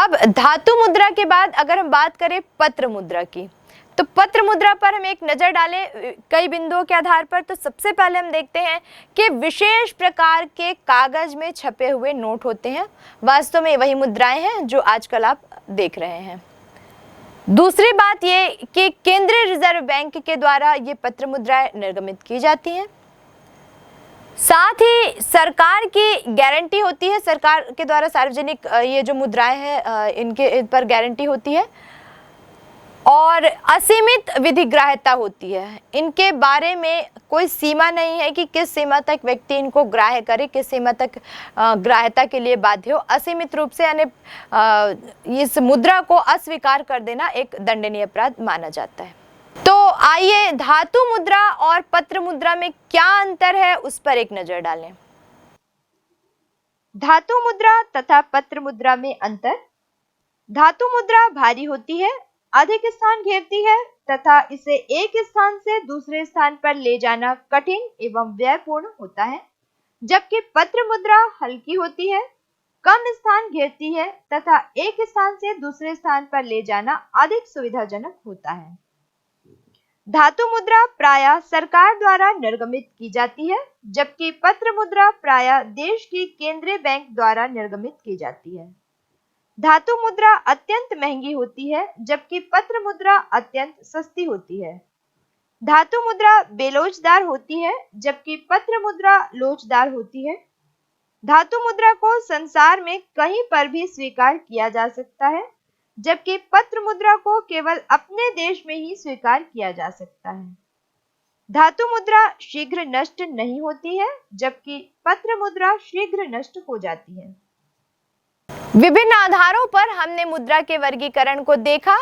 अब धातु मुद्रा के बाद अगर हम बात करें पत्र मुद्रा की, तो पत्र मुद्रा पर हम एक नजर डालें कई बिंदुओं के आधार पर, तो सबसे पहले हम देखते हैं कि विशेष प्रकार के कागज में छपे हुए नोट होते हैं। वास्तव में वही मुद्राएं हैं जो आजकल आप देख रहे हैं। दूसरी बात ये कि केंद्रीय रिजर्व बैंक के द्वारा ये पत्र मुद्राएं निर्गमित की जाती हैं। साथ ही सरकार की गारंटी होती है, सरकार के द्वारा सार्वजनिक ये जो मुद्राएं हैं इनके पर गारंटी होती है और असीमित विधिग्राह्यता होती है। इनके बारे में कोई सीमा नहीं है कि किस सीमा तक व्यक्ति इनको ग्राह्य करे, किस सीमा तक ग्राह्यता के लिए बाध्य हो। असीमित रूप से यानी इस मुद्रा को अस्वीकार कर देना एक दंडनीय अपराध माना जाता है। तो आइए धातु मुद्रा और पत्र मुद्रा में क्या अंतर है उस पर एक नजर डालें। धातु मुद्रा तथा पत्र मुद्रा में अंतर। धातु मुद्रा भारी होती है, अधिक स्थान घेरती है तथा इसे एक स्थान से दूसरे स्थान पर ले जाना कठिन एवं व्ययपूर्ण होता है, जबकि पत्र मुद्रा हल्की होती है, कम स्थान घेरती है तथा एक स्थान से दूसरे स्थान पर ले जाना अधिक सुविधाजनक होता है। धातु मुद्रा प्रायः सरकार द्वारा निर्गमित की जाती है, जबकि पत्र मुद्रा प्रायः देश की केंद्रीय बैंक द्वारा निर्गमित की जाती है। धातु मुद्रा अत्यंत महंगी होती है, जबकि पत्र मुद्रा अत्यंत सस्ती होती है। धातु मुद्रा बेलोचदार होती है, जबकि पत्र मुद्रा लोचदार होती है। धातु मुद्रा को संसार में कहीं पर भी स्वीकार किया जा सकता है, जबकि पत्र मुद्रा को केवल अपने देश में ही स्वीकार किया जा सकता है। धातु मुद्रा शीघ्र नष्ट नहीं होती है, जबकि पत्र मुद्रा शीघ्र नष्ट हो जाती है। विभिन्न आधारों पर हमने मुद्रा के वर्गीकरण को देखा।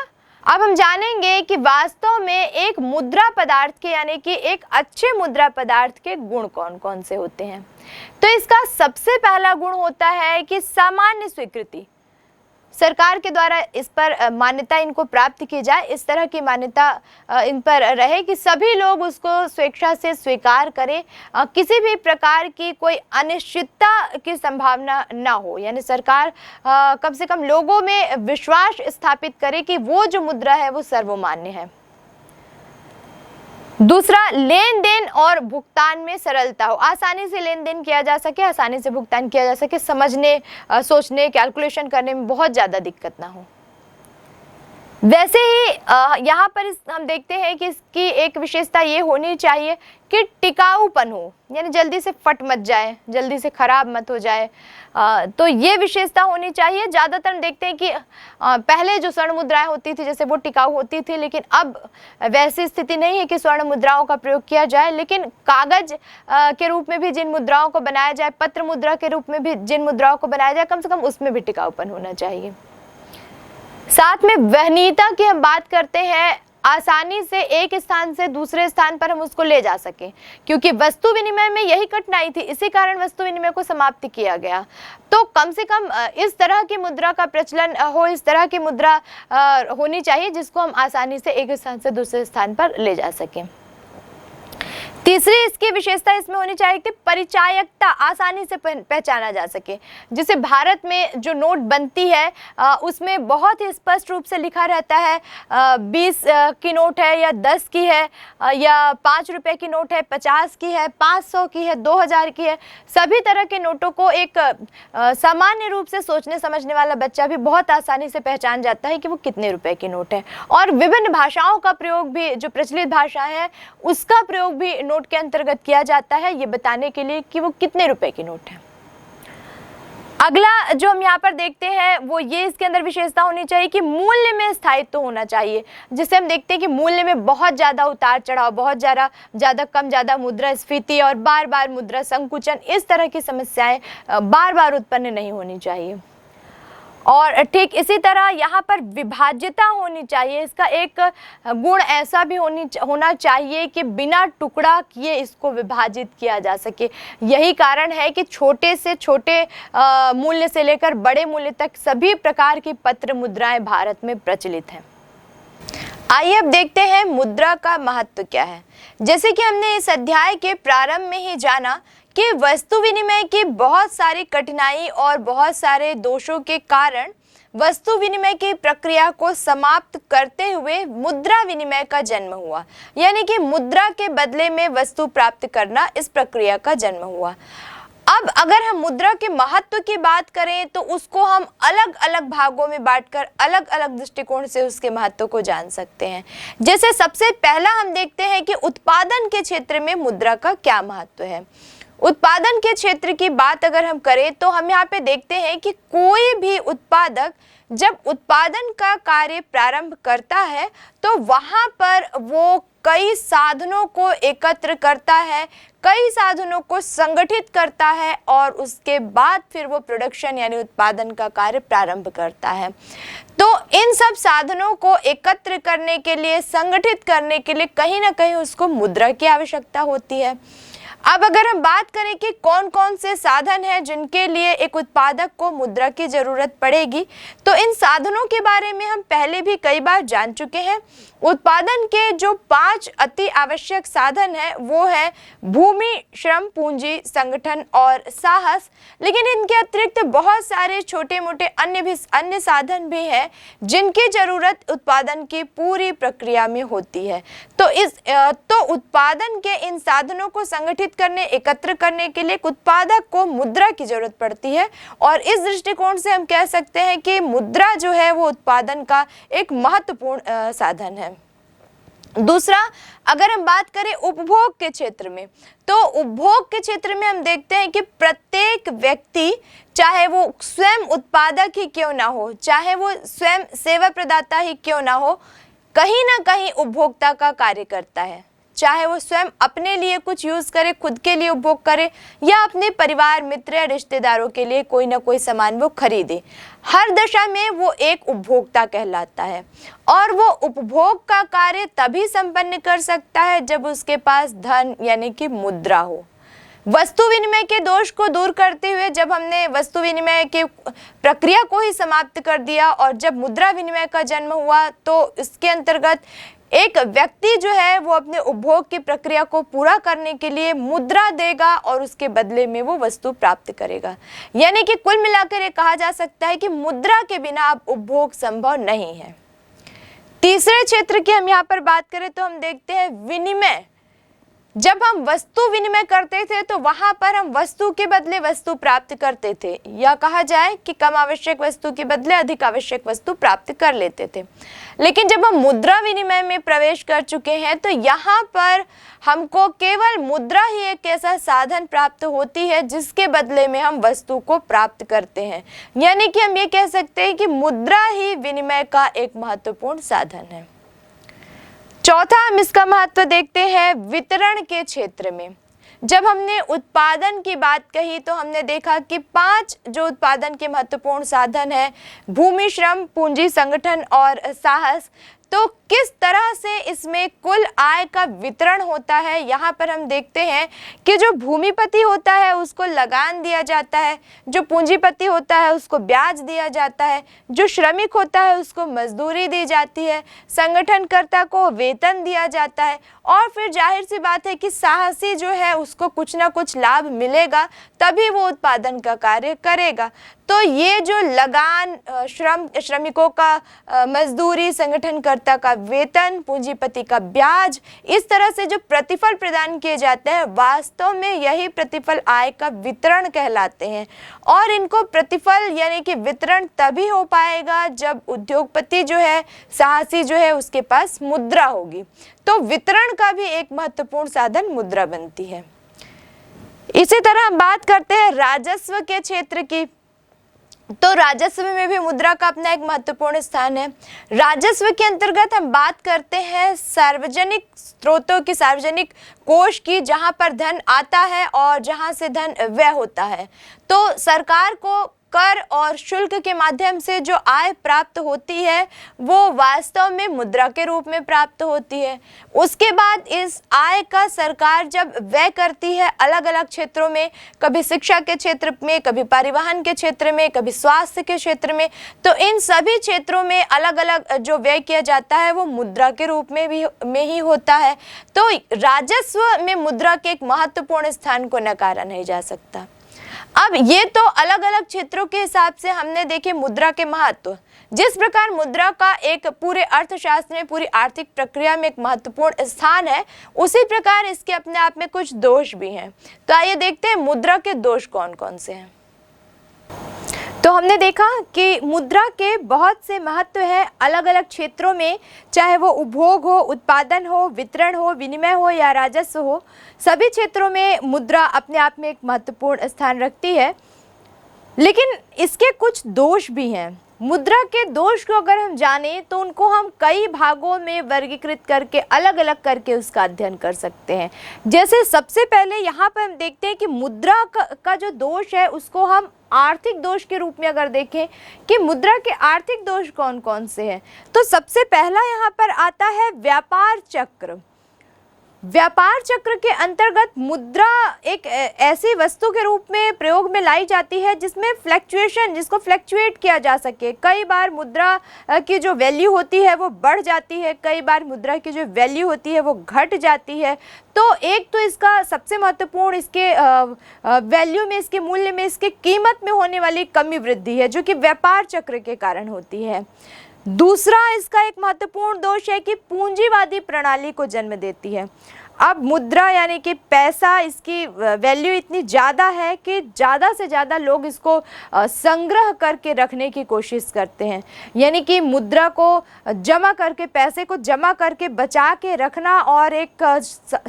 अब हम जानेंगे कि वास्तव में एक मुद्रा पदार्थ के यानी कि एक अच्छे मुद्रा पदार्थ के गुण कौन कौन से होते हैं। तो इसका सबसे पहला गुण होता है कि सामान्य स्वीकृति। सरकार के द्वारा इस पर मान्यता इनको प्राप्त की जाए, इस तरह की मान्यता इन पर रहे कि सभी लोग उसको स्वेच्छा से स्वीकार करें, किसी भी प्रकार की कोई अनिश्चितता की संभावना ना हो। यानी सरकार कम से कम लोगों में विश्वास स्थापित करे कि वो जो मुद्रा है वो सर्वमान्य है। दूसरा, लेन देन और भुगतान में सरलता हो, आसानी से लेन देन किया जा सके, आसानी से भुगतान किया जा सके, समझने सोचने कैलकुलेशन करने में बहुत ज़्यादा दिक्कत ना हो। वैसे ही यहाँ पर हम देखते हैं कि इसकी एक विशेषता ये होनी चाहिए कि टिकाऊपन हो, यानी जल्दी से फट मत जाए, जल्दी से खराब मत हो जाए। तो ये विशेषता होनी चाहिए। ज़्यादातर हम देखते हैं कि पहले जो स्वर्ण मुद्राएं होती थी जैसे वो टिकाऊ होती थी, लेकिन अब वैसी स्थिति नहीं है कि स्वर्ण मुद्राओं का प्रयोग किया जाए। लेकिन कागज के रूप में भी जिन मुद्राओं को बनाया जाए, पत्र मुद्रा के रूप में भी जिन मुद्राओं को बनाया जाए, कम से कम उसमें भी टिकाऊपन होना चाहिए। साथ में वहनीयता की हम बात करते हैं, आसानी से एक स्थान से दूसरे स्थान पर हम उसको ले जा सकें, क्योंकि वस्तु विनिमय में यही कठिनाई थी, इसी कारण वस्तु विनिमय को समाप्त किया गया। तो कम से कम इस तरह की मुद्रा का प्रचलन हो, इस तरह की मुद्रा होनी चाहिए जिसको हम आसानी से एक स्थान से दूसरे स्थान पर ले जा सकें। तीसरी इसकी विशेषता इसमें होनी चाहिए कि परिचायकता, आसानी से पहचाना जा सके। जैसे भारत में जो नोट बनती है उसमें बहुत ही स्पष्ट रूप से लिखा रहता है 20 की नोट है या 10 की है या 5 रुपए की नोट है, 50 की है, 500 की है, 2000 की है। सभी तरह के नोटों को एक सामान्य रूप से सोचने समझने वाला बच्चा भी बहुत आसानी से पहचान जाता है कि वो कितने रुपए की नोट है। और विभिन्न भाषाओं का प्रयोग भी, जो प्रचलित भाषा है उसका प्रयोग भी नोट के अंतर्गत किया जाता है, ये बताने के लिए कि वो कितने रुपए की नोट है। अगला जो हम यहाँ पर देखते हैं वो ये इसके अंदर विशेषता होनी चाहिए कि मूल्य में स्थायित्व होना चाहिए। जिसे हम देखते हैं कि मूल्य में बहुत ज़्यादा उतार चढ़ाव, बहुत ज़्यादा कम ज़्यादा मुद्रास्फीति और बार बार मुद्रा संकुचन, इस तरह की समस्याएं बार बार उत्पन्न नहीं होनी चाहिए। और ठीक इसी तरह यहाँ पर विभाज्यता होनी चाहिए। इसका एक गुण ऐसा भी होना चाहिए कि बिना टुकड़ा किए इसको विभाजित किया जा सके। यही कारण है कि छोटे से छोटे मूल्य से लेकर बड़े मूल्य तक सभी प्रकार की पत्र मुद्राएं भारत में प्रचलित हैं। आइए अब देखते हैं मुद्रा का महत्व क्या है। जैसे कि हमने इस अध्याय के प्रारंभ में ही जाना कि वस्तु विनिमय की बहुत सारी कठिनाई और बहुत सारे दोषों के कारण वस्तु विनिमय की प्रक्रिया को समाप्त करते हुए मुद्रा विनिमय का जन्म हुआ। यानी कि मुद्रा के बदले में वस्तु प्राप्त करना, इस प्रक्रिया का जन्म हुआ। अब अगर हम मुद्रा के महत्व की बात करें तो उसको हम अलग अलग भागों में बांटकर अलग अलग दृष्टिकोण से उसके महत्व को जान सकते हैं। जैसे सबसे पहला हम देखते हैं कि उत्पादन के क्षेत्र में मुद्रा का क्या महत्व है। उत्पादन के क्षेत्र की बात अगर हम करें तो हम यहाँ पे देखते हैं कि कोई भी उत्पादक जब उत्पादन का कार्य प्रारंभ करता है तो वहां पर वो कई साधनों को एकत्र करता है, कई साधनों को संगठित करता है और उसके बाद फिर वो प्रोडक्शन यानी उत्पादन का कार्य प्रारंभ करता है। तो इन सब साधनों को एकत्र करने के लिए, संगठित करने के लिए कहीं ना कहीं उसको मुद्रा की आवश्यकता होती है। अब अगर हम बात करें कि कौन कौन से साधन हैं जिनके लिए एक उत्पादक को मुद्रा की जरूरत पड़ेगी, तो इन साधनों के बारे में हम पहले भी कई बार जान चुके हैं। उत्पादन के जो 5 अति आवश्यक साधन हैं वो है भूमि, श्रम, पूंजी, संगठन और साहस। लेकिन इनके अतिरिक्त बहुत सारे छोटे मोटे अन्य साधन भी हैं जिनकी जरूरत उत्पादन की पूरी प्रक्रिया में होती है। तो उत्पादन के इन साधनों को संगठित करने, एकत्र करने के लिए उत्पादक को मुद्रा की जरूरत पड़ती है और इस दृष्टिकोण से हम कह सकते हैं कि मुद्रा जो है वो उत्पादन का एक महत्वपूर्ण साधन है। दूसरा, अगर हम बात करें उपभोग के क्षेत्र में, तो उपभोग के क्षेत्र में हम देखते हैं कि प्रत्येक व्यक्ति, चाहे वो स्वयं उत्पादक ही क्यों ना हो, चाहे वो स्वयं सेवा प्रदाता ही क्यों ना हो, कहीं ना कहीं उपभोक्ता का कार्य करता है। चाहे वो स्वयं अपने लिए कुछ यूज करे, खुद के लिए उपभोग करे, या अपने परिवार, मित्र या रिश्तेदारों के लिए कोई ना कोई सामान वो खरीदे, हर दशा में वो एक उपभोक्ता कहलाता है। और वो उपभोग का कार्य तभी संपन्न कर सकता है जब उसके पास धन यानी कि मुद्रा हो। वस्तु विनिमय के दोष को दूर करते हुए जब हमने वस्तु विनिमय के प्रक्रिया को ही समाप्त कर दिया और जब मुद्रा विनिमय का जन्म हुआ, तो इसके अंतर्गत एक व्यक्ति जो है वो अपने उपभोग की प्रक्रिया को पूरा करने के लिए मुद्रा देगा और उसके बदले में वो वस्तु प्राप्त करेगा। यानी कि कुल मिलाकर ये कहा जा सकता है कि मुद्रा के बिना अब उपभोग संभव नहीं है। तीसरे क्षेत्र की हम यहाँ पर बात करें तो हम देखते हैं विनिमय। जब हम वस्तु विनिमय करते थे तो वहां पर हम वस्तु के बदले वस्तु प्राप्त करते थे, या कहा जाए कि कम आवश्यक वस्तु के बदले अधिक आवश्यक वस्तु प्राप्त कर लेते थे। लेकिन जब हम मुद्रा विनिमय में प्रवेश कर चुके हैं तो यहाँ पर हमको केवल मुद्रा ही एक ऐसा साधन प्राप्त होती है जिसके बदले में हम वस्तु को प्राप्त करते हैं। यानी कि हम ये कह सकते हैं कि मुद्रा ही विनिमय का एक महत्वपूर्ण साधन है। चौथा, हम इसका महत्व देखते हैं वितरण के क्षेत्र में। जब हमने उत्पादन की बात कही तो हमने देखा कि 5 जो उत्पादन के महत्वपूर्ण साधन है, भूमि, श्रम, पूंजी, संगठन और साहस, तो किस तरह से इसमें कुल आय का वितरण होता है। यहाँ पर हम देखते हैं कि जो भूमिपति होता है उसको लगान दिया जाता है, जो पूंजीपति होता है उसको ब्याज दिया जाता है, जो श्रमिक होता है उसको मजदूरी दी जाती है, संगठनकर्ता को वेतन दिया जाता है और फिर जाहिर सी बात है कि साहसी जो है उसको कुछ ना कुछ लाभ मिलेगा, तभी वो उत्पादन का कार्य करेगा। तो ये जो लगान, श्रमिकों का मजदूरी, संगठनकर्ता का वेतन, पूंजीपति का ब्याज, इस तरह से जो प्रतिफल प्रदान किए जाते हैं, वास्तव में यही प्रतिफल आय का वितरण कहलाते हैं। और इनको प्रतिफल यानी कि वितरण तभी हो पाएगा जब उद्योगपति जो है, साहसी जो है, उसके पास मुद्रा होगी। तो वितरण का भी एक महत्वपूर्ण साधन मुद्रा बनती है। इसी तरह हम बात करते हैं राजस्व के क्षेत्र की, तो राजस्व में भी मुद्रा का अपना एक महत्वपूर्ण स्थान है। राजस्व के अंतर्गत हम बात करते हैं सार्वजनिक स्रोतों की, सार्वजनिक कोष की, जहां पर धन आता है और जहां से धन व्यय होता है। तो सरकार को कर और शुल्क के माध्यम से जो आय प्राप्त होती है वो वास्तव में मुद्रा के रूप में प्राप्त होती है। उसके बाद इस आय का सरकार जब व्यय करती है अलग अलग क्षेत्रों में, कभी शिक्षा के क्षेत्र में, कभी परिवहन के क्षेत्र में, कभी स्वास्थ्य के क्षेत्र में, तो इन सभी क्षेत्रों में अलग अलग जो व्यय किया जाता है वो मुद्रा के रूप में ही होता है। तो राजस्व में मुद्रा के एक महत्वपूर्ण स्थान को नकारा नहीं जा सकता। अब ये तो अलग अलग क्षेत्रों के हिसाब से हमने देखे मुद्रा के महत्व। जिस प्रकार मुद्रा का एक पूरे अर्थशास्त्र में, पूरी आर्थिक प्रक्रिया में एक महत्वपूर्ण स्थान है, उसी प्रकार इसके अपने आप में कुछ दोष भी हैं। तो आइए देखते हैं मुद्रा के दोष कौन कौन से हैं। तो हमने देखा कि मुद्रा के बहुत से महत्व हैं अलग अलग क्षेत्रों में, चाहे वो उपभोग हो, उत्पादन हो, वितरण हो, विनिमय हो या राजस्व हो, सभी क्षेत्रों में मुद्रा अपने आप में एक महत्वपूर्ण स्थान रखती है। लेकिन इसके कुछ दोष भी हैं। मुद्रा के दोष को अगर हम जानें तो उनको हम कई भागों में वर्गीकृत करके, अलग अलग करके उसका अध्ययन कर सकते हैं। जैसे सबसे पहले यहाँ पर हम देखते हैं कि मुद्रा का जो दोष है उसको हम आर्थिक दोष के रूप में अगर देखें कि मुद्रा के आर्थिक दोष कौन कौन से हैं, तो सबसे पहला यहाँ पर आता है व्यापार चक्र। व्यापार चक्र के अंतर्गत मुद्रा एक ऐसी वस्तु के रूप में प्रयोग में लाई जाती है जिसमें फ्लैक्चुएशन, जिसको फ्लैक्चुएट किया जा सके। कई बार मुद्रा की जो वैल्यू होती है वो बढ़ जाती है, कई बार मुद्रा की जो वैल्यू होती है वो घट जाती है। तो एक तो इसका सबसे महत्वपूर्ण इसके वैल्यू में, इसके मूल्य में, इसके कीमत में होने वाली कमी वृद्धि है, जो कि व्यापार चक्र के कारण होती है। दूसरा इसका एक महत्वपूर्ण दोष है कि पूंजीवादी प्रणाली को जन्म देती है। अब मुद्रा यानी कि पैसा, इसकी वैल्यू इतनी ज़्यादा है कि ज़्यादा से ज़्यादा लोग इसको संग्रह करके रखने की कोशिश करते हैं। यानी कि मुद्रा को जमा करके, पैसे को जमा करके बचा के रखना, और एक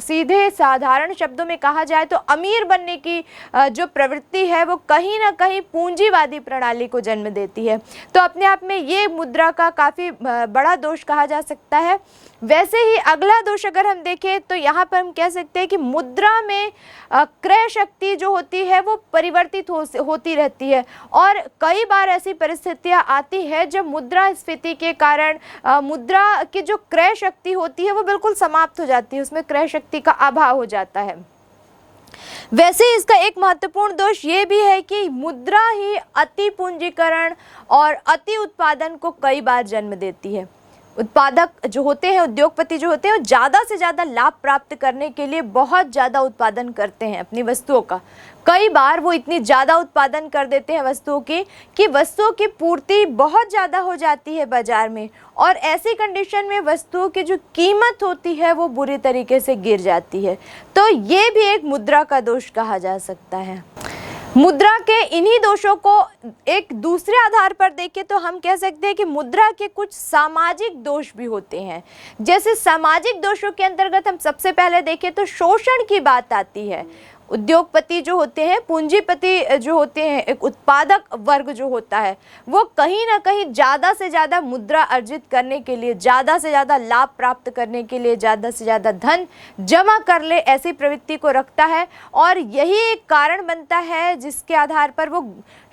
सीधे साधारण शब्दों में कहा जाए तो अमीर बनने की जो प्रवृत्ति है वो कहीं ना कहीं पूंजीवादी प्रणाली को जन्म देती है। तो अपने आप में ये मुद्रा का काफ़ी बड़ा दोष कहा जा सकता है। वैसे ही अगला दोष अगर हम देखें तो यहाँ पर हम कह सकते हैं कि मुद्रा में क्रय शक्ति जो होती है वो परिवर्तित होती रहती है, और कई बार ऐसी परिस्थितियाँ आती है जब मुद्रास्फीति के कारण मुद्रा की जो क्रय शक्ति होती है वो बिल्कुल समाप्त हो जाती है, उसमें क्रय शक्ति का अभाव हो जाता है। वैसे इसका एक महत्वपूर्ण दोष ये भी है कि मुद्रा ही अति पूंजीकरण और अति उत्पादन को कई बार जन्म देती है। उत्पादक जो होते हैं, उद्योगपति जो होते हैं, वो ज़्यादा से ज़्यादा लाभ प्राप्त करने के लिए बहुत ज़्यादा उत्पादन करते हैं अपनी वस्तुओं का। कई बार वो इतनी ज़्यादा उत्पादन कर देते हैं वस्तुओं की कि वस्तुओं की पूर्ति बहुत ज़्यादा हो जाती है बाज़ार में, और ऐसी कंडीशन में वस्तुओं की जो कीमत होती है वो बुरी तरीके से गिर जाती है। तो ये भी एक मुद्रा का दोष कहा जा सकता है। मुद्रा के इन्हीं दोषों को एक दूसरे आधार पर देखें तो हम कह सकते हैं कि मुद्रा के कुछ सामाजिक दोष भी होते हैं। जैसे सामाजिक दोषों के अंतर्गत हम सबसे पहले देखें तो शोषण की बात आती है। उद्योगपति जो होते हैं, पूंजीपति जो होते हैं, एक उत्पादक वर्ग जो होता है, वो कहीं ना कहीं ज़्यादा से ज़्यादा मुद्रा अर्जित करने के लिए, ज़्यादा से ज़्यादा लाभ प्राप्त करने के लिए, ज़्यादा से ज़्यादा धन जमा कर ले, ऐसी प्रवृत्ति को रखता है। और यही एक कारण बनता है जिसके आधार पर वो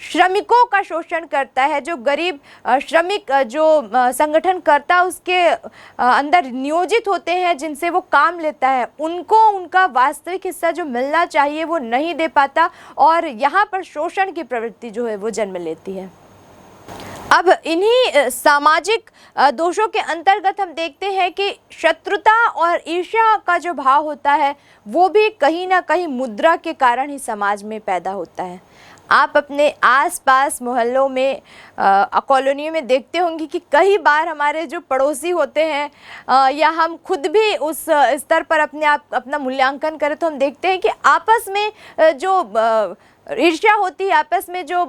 श्रमिकों का शोषण करता है। जो गरीब श्रमिक जो संगठनकर्ता उसके अंदर नियोजित होते हैं, जिनसे वो काम लेता है, उनको उनका वास्तविक हिस्सा जो मिलना चाहिए वो नहीं दे पाता, और यहाँ पर शोषण की प्रवृत्ति जो है वो जन्म लेती है। अब इन्हीं सामाजिक दोषों के अंतर्गत हम देखते हैं कि शत्रुता और ईर्ष्या का जो भाव होता है वो भी कहीं ना कहीं मुद्रा के कारण ही समाज में पैदा होता है। आप अपने आसपास मोहल्लों में, कॉलोनियों में देखते होंगे कि कई बार हमारे जो पड़ोसी होते हैं या हम खुद भी उस स्तर पर अपना मूल्यांकन करें तो हम देखते हैं कि आपस में जो ईर्ष्या होती है, आपस में जो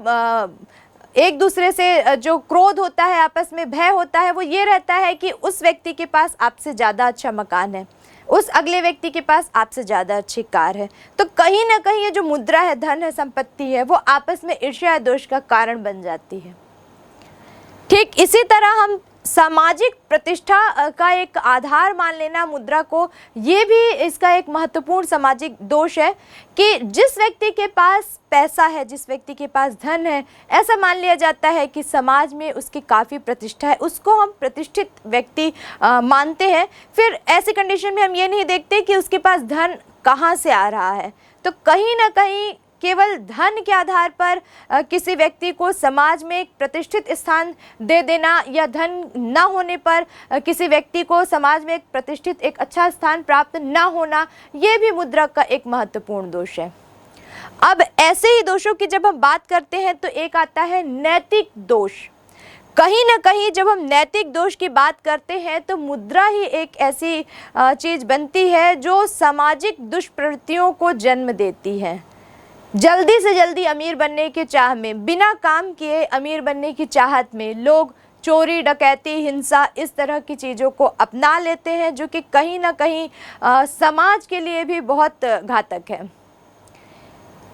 एक दूसरे से जो क्रोध होता है, आपस में भय होता है, वो ये रहता है कि उस व्यक्ति के पास आपसे ज़्यादा अच्छा मकान है, उस अगले व्यक्ति के पास आपसे ज़्यादा अच्छी कार है। तो कहीं ना कहीं ये जो मुद्रा है, धन है, संपत्ति है, वो आपस में ईर्ष्या दोष का कारण बन जाती है। ठीक इसी तरह हम सामाजिक प्रतिष्ठा का एक आधार मान लेना मुद्रा को, ये भी इसका एक महत्वपूर्ण सामाजिक दोष है कि जिस व्यक्ति के पास पैसा है, जिस व्यक्ति के पास धन है, ऐसा मान लिया जाता है कि समाज में उसकी काफ़ी प्रतिष्ठा है, उसको हम प्रतिष्ठित व्यक्ति मानते हैं। फिर ऐसी कंडीशन में हम ये नहीं देखते कि उसके पास धन कहाँ से आ रहा है। तो कहीं ना कहीं केवल धन के आधार पर किसी व्यक्ति को समाज में एक प्रतिष्ठित स्थान दे देना, या धन न होने पर किसी व्यक्ति को समाज में एक प्रतिष्ठित, एक अच्छा स्थान प्राप्त न होना, ये भी मुद्रा का एक महत्वपूर्ण दोष है। अब ऐसे ही दोषों की जब हम बात करते हैं तो एक आता है नैतिक दोष। कहीं ना कहीं जब हम नैतिक दोष की बात करते हैं तो मुद्रा ही एक ऐसी चीज बनती है जो सामाजिक दुष्प्रवृत्तियों को जन्म देती है। जल्दी से जल्दी अमीर बनने के चाह में, बिना काम किए अमीर बनने की चाहत में लोग चोरी, डकैती, हिंसा, इस तरह की चीज़ों को अपना लेते हैं, जो कि कहीं ना कहीं समाज के लिए भी बहुत घातक है।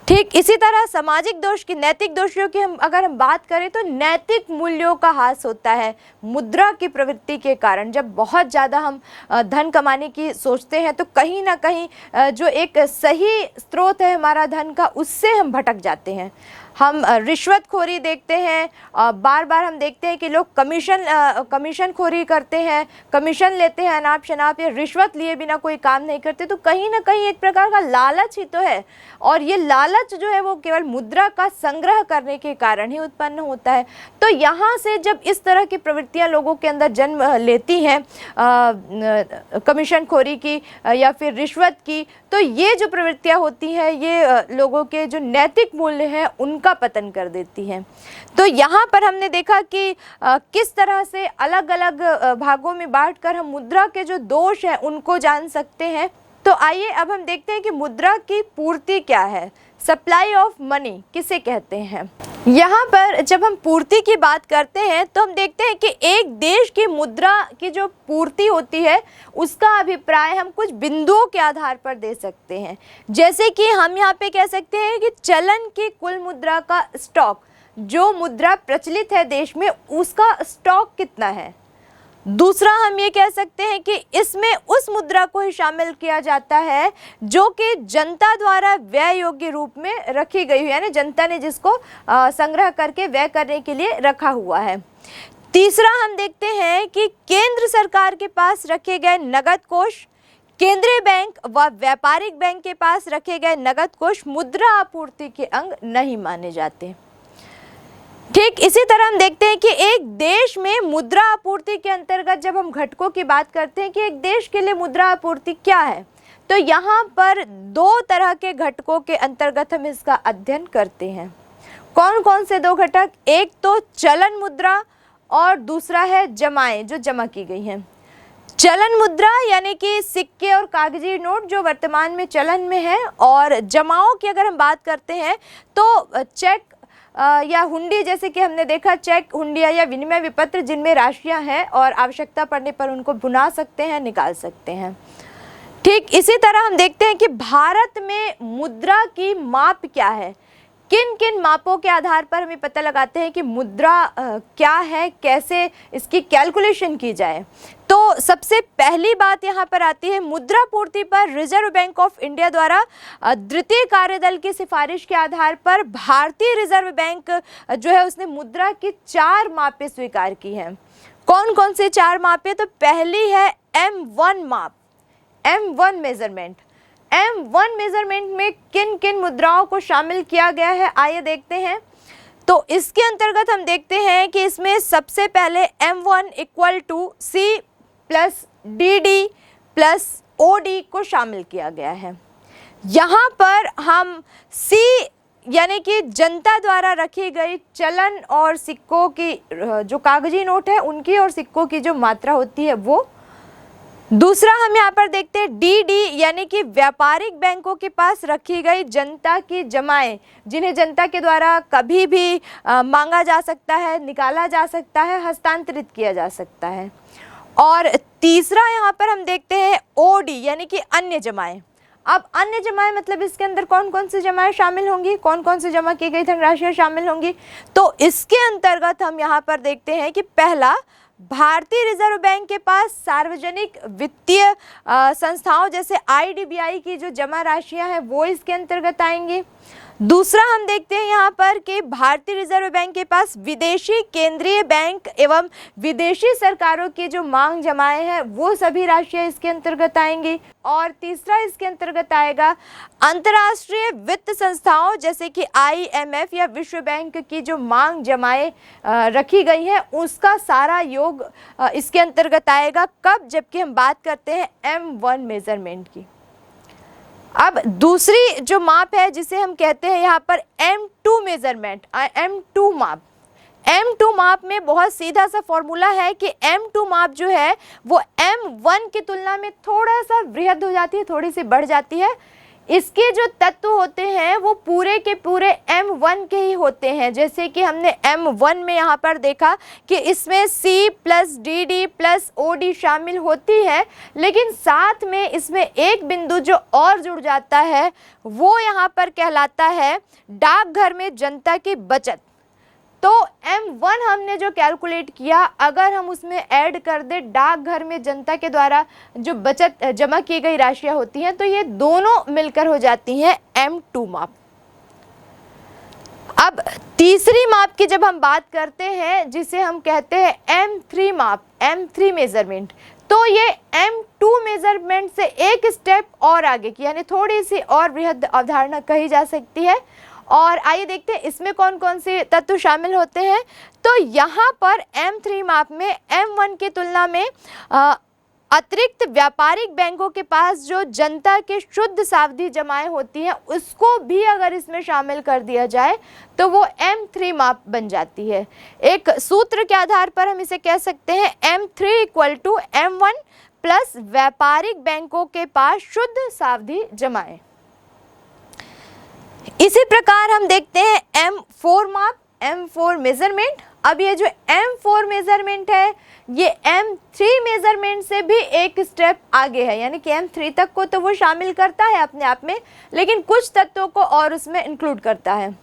ठीक इसी तरह सामाजिक दोष की, नैतिक दोषियों की अगर हम बात करें तो नैतिक मूल्यों का ह्रास होता है मुद्रा की प्रवृत्ति के कारण। जब बहुत ज़्यादा हम धन कमाने की सोचते हैं तो कहीं ना कहीं जो एक सही स्रोत है हमारा धन का, उससे हम भटक जाते हैं। हम रिश्वतखोरी देखते हैं, बार बार हम देखते हैं कि लोग कमीशन खोरी करते हैं, कमीशन लेते हैं अनाप शनाप, या रिश्वत लिए बिना कोई काम नहीं करते। तो कहीं ना कहीं एक प्रकार का लालच ही तो है, और ये लालच जो है वो केवल मुद्रा का संग्रह करने के कारण ही उत्पन्न होता है। तो यहाँ से जब इस तरह की प्रवृत्तियाँ लोगों के अंदर जन्म लेती हैं, कमीशन खोरी की या फिर रिश्वत की, तो ये जो प्रवृत्तियाँ होती हैं ये लोगों के जो नैतिक मूल्य हैं उनका पतन कर देती हैं। तो यहाँ पर हमने देखा कि किस तरह से अलग अलग भागों में बांटकर हम मुद्रा के जो दोष हैं उनको जान सकते हैं। तो आइए अब हम देखते हैं कि मुद्रा की पूर्ति क्या है, सप्लाई ऑफ मनी किसे कहते हैं। यहाँ पर जब हम पूर्ति की बात करते हैं तो हम देखते हैं कि एक देश की मुद्रा की जो पूर्ति होती है उसका अभिप्राय हम कुछ बिंदुओं के आधार पर दे सकते हैं। जैसे कि हम यहाँ पे कह सकते हैं कि चलन की कुल मुद्रा का स्टॉक, जो मुद्रा प्रचलित है देश में, उसका स्टॉक कितना है। दूसरा हम ये कह सकते हैं कि इसमें उस मुद्रा को ही शामिल किया जाता है जो कि जनता द्वारा व्यय योग्य रूप में रखी गई है, यानी जनता ने जिसको संग्रह करके व्यय करने के लिए रखा हुआ है। तीसरा हम देखते हैं कि केंद्र सरकार के पास रखे गए नगद कोष, केंद्रीय बैंक व व्यापारिक बैंक के पास रखे गए नगद कोष मुद्रा आपूर्ति के अंग नहीं माने जाते। ठीक इसी तरह हम देखते हैं कि एक देश में मुद्रा आपूर्ति के अंतर्गत जब हम घटकों की बात करते हैं कि एक देश के लिए मुद्रा आपूर्ति क्या है, तो यहाँ पर दो तरह के घटकों के अंतर्गत हम इसका अध्ययन करते हैं। कौन कौन से दो घटक? एक तो चलन मुद्रा और दूसरा है जमाएं, जो जमा की गई हैं। चलन मुद्रा यानी कि सिक्के और कागजी नोट जो वर्तमान में चलन में है, और जमाओं की अगर हम बात करते हैं तो चेक या हुंडी, जैसे कि हमने देखा चेक, हुंडिया या विनिमय विपत्र जिनमें राशियां हैं और आवश्यकता पड़ने पर उनको भुना सकते हैं, निकाल सकते हैं। ठीक इसी तरह हम देखते हैं कि भारत में मुद्रा की माप क्या है, किन किन मापों के आधार पर हमें पता लगाते हैं कि मुद्रा क्या है, कैसे इसकी कैलकुलेशन की जाए। तो सबसे पहली बात यहाँ पर आती है मुद्रा पूर्ति पर रिजर्व बैंक ऑफ इंडिया द्वारा द्वितीय कार्यदल की सिफारिश के आधार पर भारतीय रिजर्व बैंक जो है उसने मुद्रा की 4 मापें स्वीकार की हैं। कौन कौन से 4 मापें? तो पहली है M1 माप, M1 मेजरमेंट। M1 मेजरमेंट में किन किन मुद्राओं को शामिल किया गया है, आइए देखते हैं। तो इसके अंतर्गत हम देखते हैं कि इसमें सबसे पहले M1 equal to C plus DD plus OD को शामिल किया गया है। यहाँ पर हम C यानी कि जनता द्वारा रखी गई चलन और सिक्कों की, जो कागजी नोट है उनकी और सिक्कों की जो मात्रा होती है वो। दूसरा हम यहाँ पर देखते हैं DD यानी कि व्यापारिक बैंकों के पास रखी गई जनता की जमाएं, जिन्हें जनता के द्वारा कभी भी मांगा जा सकता है, निकाला जा सकता है, हस्तांतरित किया जा सकता है। और तीसरा यहाँ पर हम देखते हैं OD यानी कि अन्य जमाएं। अब अन्य जमाएं मतलब इसके अंदर कौन कौन सी जमाएं शामिल होंगी, कौन कौन सी जमा की गई धनराशियाँ शामिल होंगी। तो इसके अंतर्गत हम यहाँ पर देखते हैं कि पहला, भारतीय रिजर्व बैंक के पास सार्वजनिक वित्तीय संस्थाओं जैसे IDBI की जो जमा राशियां हैं वो इसके अंतर्गत आएंगी। दूसरा हम देखते हैं यहाँ पर कि भारतीय रिजर्व बैंक के पास विदेशी केंद्रीय बैंक एवं विदेशी सरकारों की जो मांग जमाएं हैं वो सभी राशियां इसके अंतर्गत आएंगी। और तीसरा इसके अंतर्गत आएगा अंतर्राष्ट्रीय वित्त संस्थाओं जैसे कि IMF या विश्व बैंक की जो मांग जमाएं रखी गई हैं उसका सारा योग इसके अंतर्गत आएगा। कब? जबकि हम बात करते हैं M1 मेजरमेंट की। अब दूसरी जो माप है जिसे हम कहते हैं यहाँ पर M2 मेजरमेंट, M2 माप। M2 माप में बहुत सीधा सा फॉर्मूला है कि M2 माप जो है वो M1 की तुलना में थोड़ा सा वृहद हो जाती है, थोड़ी सी बढ़ जाती है। इसके जो तत्व होते हैं वो पूरे के पूरे M1 के ही होते हैं। जैसे कि हमने M1 में यहाँ पर देखा कि इसमें C plus DD plus OD शामिल होती है, लेकिन साथ में इसमें एक बिंदु जो और जुड़ जाता है वो यहाँ पर कहलाता है डाकघर में जनता की बचत। तो M1 हमने जो कैलकुलेट किया, अगर हम उसमें ऐड कर दे डाकघर में जनता के द्वारा जो बचत जमा की गई राशियां होती हैं, तो ये दोनों मिलकर हो जाती हैं M2 माप। अब तीसरी माप की जब हम बात करते हैं जिसे हम कहते हैं M3 माप, M3 मेजरमेंट, तो ये M2 मेजरमेंट से एक स्टेप और आगे की, यानी थोड़ी सी और बृहद अवधारणा कही जा सकती है। और आइए देखते हैं इसमें कौन कौन से तत्व शामिल होते हैं। तो यहाँ पर M3 माप में M1 की तुलना में अतिरिक्त व्यापारिक बैंकों के पास जो जनता के शुद्ध सावधि जमाएं होती हैं उसको भी अगर इसमें शामिल कर दिया जाए तो वो M3 माप बन जाती है। एक सूत्र के आधार पर हम इसे कह सकते हैं M3 equal to M1 plus व्यापारिक बैंकों के पास शुद्ध सावधि जमाएं। इसी प्रकार हम देखते हैं M4 माप, M4 मेजरमेंट। अब ये जो M4 मेजरमेंट है ये M3 मेजरमेंट से भी एक स्टेप आगे है, यानी कि M3 तक को तो वो शामिल करता है अपने आप में, लेकिन कुछ तत्वों को और उसमें इंक्लूड करता है।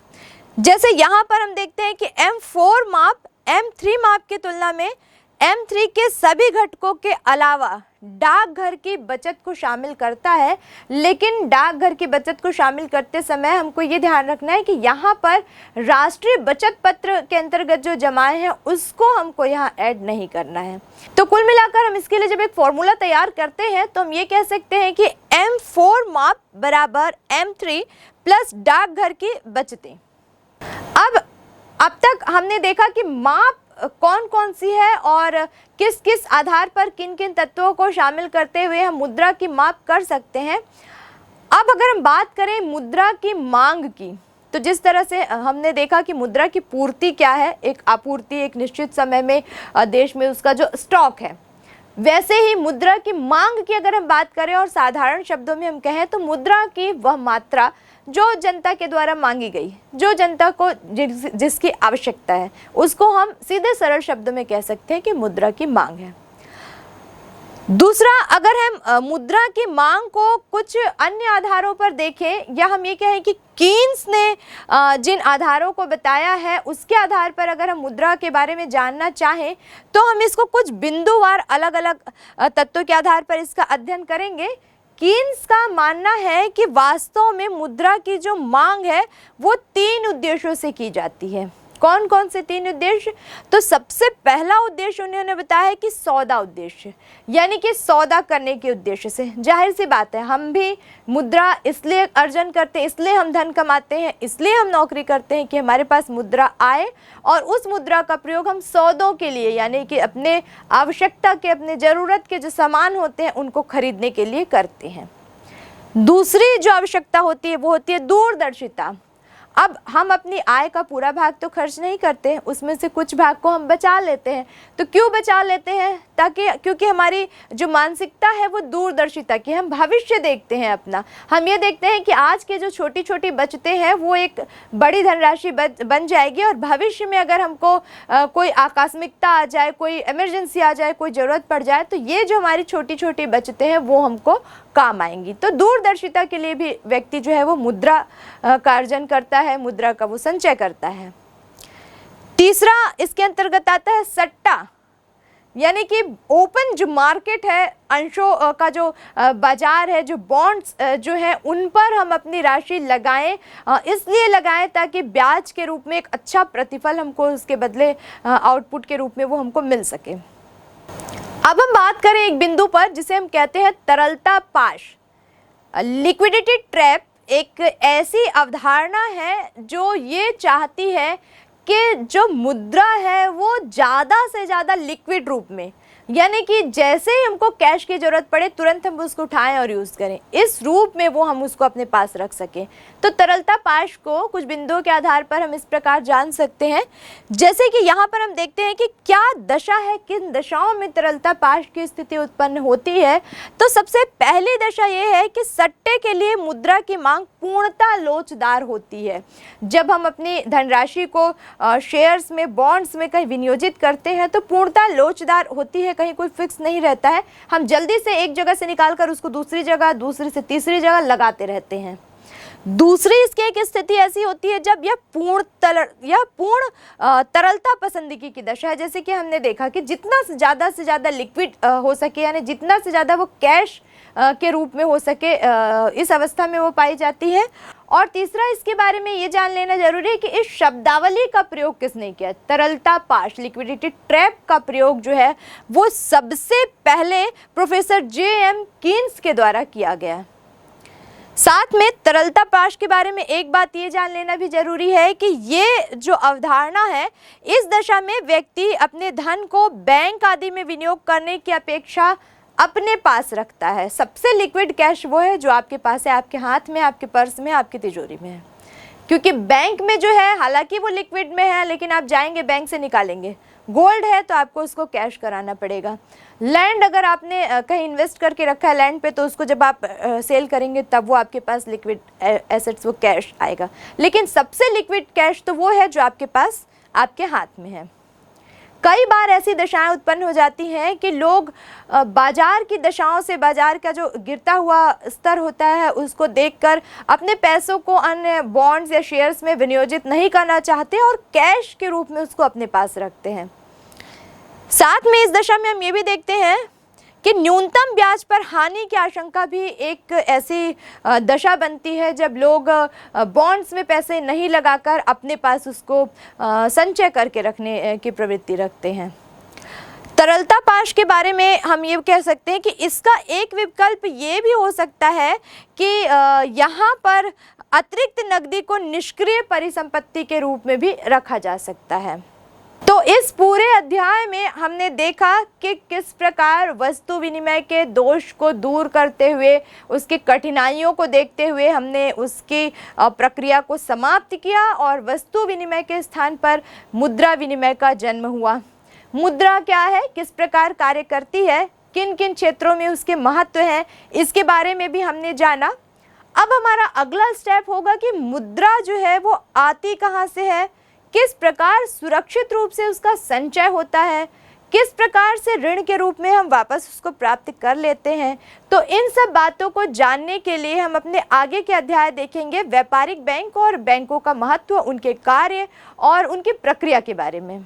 जैसे यहाँ पर हम देखते हैं कि M4 माप M3 माप की तुलना में M3 के सभी घटकों के अलावा डाकघर की बचत को शामिल करता है, लेकिन डाकघर की बचत को शामिल करते समय हमको ये ध्यान रखना है कि यहाँ पर राष्ट्रीय बचत पत्र के अंतर्गत जो जमाएं हैं उसको हमको यहाँ ऐड नहीं करना है। तो कुल मिलाकर हम इसके लिए जब एक फॉर्मूला तैयार करते हैं तो हम ये कह सकते हैं कि M4 माप बराबर M3 प्लस डाकघर की बचतें। अब तक हमने देखा कि माप कौन कौन सी है और किस किस आधार पर किन किन तत्वों को शामिल करते हुए हम मुद्रा की माप कर सकते हैं। अब अगर हम बात करें मुद्रा की मांग की, तो जिस तरह से हमने देखा कि मुद्रा की पूर्ति क्या है, एक आपूर्ति, एक निश्चित समय में देश में उसका जो स्टॉक है, वैसे ही मुद्रा की मांग की अगर हम बात करें और साधारण शब्दों में हम कहें तो मुद्रा की वह मात्रा जो जनता के द्वारा मांगी गई, जो जनता को जिसकी आवश्यकता है, उसको हम सीधे सरल शब्दों में कह सकते हैं कि मुद्रा की मांग है। दूसरा, अगर हम मुद्रा की मांग को कुछ अन्य आधारों पर देखें, या हम ये कहें कि कीन्स ने जिन आधारों को बताया है उसके आधार पर अगर हम मुद्रा के बारे में जानना चाहें तो हम इसको कुछ बिंदुवार अलग अलग तत्वों के आधार पर इसका अध्ययन करेंगे। कीन्स का मानना है कि वास्तव में मुद्रा की जो मांग है वो 3 उद्देश्यों से की जाती है। कौन कौन से 3 उद्देश्य? तो सबसे पहला उद्देश्य उन्होंने बताया कि सौदा उद्देश्य, यानी कि सौदा करने के उद्देश्य से। जाहिर सी बात है, हम भी मुद्रा इसलिए अर्जन करते हैं, इसलिए हम धन कमाते हैं, इसलिए हम नौकरी करते हैं कि हमारे पास मुद्रा आए और उस मुद्रा का प्रयोग हम सौदों के लिए, यानी कि अपने आवश्यकता के, अपने ज़रूरत के जो सामान होते हैं उनको खरीदने के लिए करते हैं। दूसरी जो आवश्यकता होती है वो होती है दूरदर्शिता। अब हम अपनी आय का पूरा भाग तो खर्च नहीं करते, उसमें से कुछ भाग को हम बचा लेते हैं। तो क्यों बचा लेते हैं? क्योंकि हमारी जो मानसिकता है वो दूरदर्शिता की, हम भविष्य देखते हैं अपना। हम ये देखते हैं कि आज के जो छोटी छोटी बचतें हैं वो एक बड़ी धनराशि बन जाएगी और भविष्य में अगर हमको कोई आकस्मिकता आ जाए, कोई इमरजेंसी आ जाए, कोई ज़रूरत पड़ जाए, तो ये जो हमारी छोटी छोटी बचतें हैं वो हमको काम आएंगी। तो दूरदर्शिता के लिए भी व्यक्ति जो है वो मुद्रा का अर्जन करता है, मुद्रा का वो संचय करता है। तीसरा इसके अंतर्गत आता है सट्टा, यानी कि ओपन जो मार्केट है, अंशों का जो बाजार है, जो बॉन्ड्स जो है उन पर हम अपनी राशि लगाएं, इसलिए लगाएं ताकि ब्याज के रूप में एक अच्छा प्रतिफल हमको उसके बदले आउटपुट के रूप में वो हमको मिल सके। अब हम बात करें एक बिंदु पर जिसे हम कहते हैं तरलता पाश। लिक्विडिटी ट्रैप एक ऐसी अवधारणा है जो ये चाहती है कि जो मुद्रा है वो ज़्यादा से ज़्यादा लिक्विड रूप में, यानी कि जैसे ही हमको कैश की ज़रूरत पड़े तुरंत हम उसको उठाएं और यूज़ करें, इस रूप में वो हम उसको अपने पास रख सकें। तो तरलता पाश को कुछ बिंदुओं के आधार पर हम इस प्रकार जान सकते हैं, जैसे कि यहाँ पर हम देखते हैं कि क्या दशा है, किन दशाओं में तरलता पाश की स्थिति उत्पन्न होती है। तो सबसे पहली दशा ये है कि सट्टे के लिए मुद्रा की मांग पूर्णतः लोचदार होती है। जब हम अपनी धनराशि को शेयर्स में, बॉन्ड्स में कहीं विनियोजित करते हैं तो पूर्णतः लोचदार होती है, कहीं कोई फिक्स नहीं रहता है। हम जल्दी से एक जगह से निकाल कर उसको दूसरी जगह, दूसरी से तीसरी जगह लगाते रहते हैं। दूसरी इसकी एक स्थिति ऐसी होती है जब यह पूर्ण तरलता पसंदगी की दशा है। जैसे कि हमने देखा कि जितना से ज़्यादा लिक्विड हो सके, यानी जितना से ज़्यादा वो कैश के रूप में हो सके, इस अवस्था में वो पाई जाती है। और तीसरा इसके बारे में ये जान लेना जरूरी है कि इस शब्दावली का प्रयोग किसने किया। तरलता पाश, लिक्विडिटी ट्रैप का प्रयोग जो है वो सबसे पहले प्रोफेसर जे.एम. कीन्स के द्वारा किया गया। साथ में तरलता पाश के बारे में एक बात ये जान लेना भी जरूरी है कि ये जो अवधारणा है, इस दशा में व्यक्ति अपने धन को बैंक आदि में विनियोग करने की अपेक्षा अपने पास रखता है। सबसे लिक्विड कैश वो है जो आपके पास है, आपके हाथ में, आपके पर्स में, आपकी तिजोरी में है। क्योंकि बैंक में जो है हालांकि वो लिक्विड में है, लेकिन आप जाएंगे बैंक से निकालेंगे। गोल्ड है तो आपको उसको कैश कराना पड़ेगा। लैंड अगर आपने कहीं इन्वेस्ट करके रखा है लैंड पे, तो उसको जब आप सेल करेंगे तब वो आपके पास लिक्विड एसेट्स, वो कैश आएगा। लेकिन सबसे लिक्विड कैश तो वो है जो आपके पास, आपके हाथ में है। कई बार ऐसी दशाएं उत्पन्न हो जाती हैं कि लोग बाजार की दशाओं से, बाजार का जो गिरता हुआ स्तर होता है उसको देखकर अपने पैसों को अन्य बॉन्ड्स या शेयर्स में विनियोजित नहीं करना चाहते और कैश के रूप में उसको अपने पास रखते हैं। साथ में इस दशा में हम ये भी देखते हैं कि न्यूनतम ब्याज पर हानि की आशंका भी एक ऐसी दशा बनती है जब लोग बॉन्ड्स में पैसे नहीं लगाकर अपने पास उसको संचय करके रखने की प्रवृत्ति रखते हैं। तरलता पाश के बारे में हम ये कह सकते हैं कि इसका एक विकल्प ये भी हो सकता है कि यहाँ पर अतिरिक्त नकदी को निष्क्रिय परिसंपत्ति के रूप में भी रखा जा सकता है। तो इस पूरे अध्याय में हमने देखा कि किस प्रकार वस्तु विनिमय के दोष को दूर करते हुए, उसकी कठिनाइयों को देखते हुए हमने उसकी प्रक्रिया को समाप्त किया और वस्तु विनिमय के स्थान पर मुद्रा विनिमय का जन्म हुआ। मुद्रा क्या है, किस प्रकार कार्य करती है, किन किन क्षेत्रों में उसके महत्व है, इसके बारे में भी हमने जाना। अब हमारा अगला स्टेप होगा कि मुद्रा जो है वो आती कहाँ से है, किस प्रकार सुरक्षित रूप से उसका संचय होता है, किस प्रकार से ऋण के रूप में हम वापस उसको प्राप्त कर लेते हैं। तो इन सब बातों को जानने के लिए हम अपने आगे के अध्याय देखेंगे व्यापारिक बैंक और बैंकों का महत्व, उनके कार्य और उनकी प्रक्रिया के बारे में।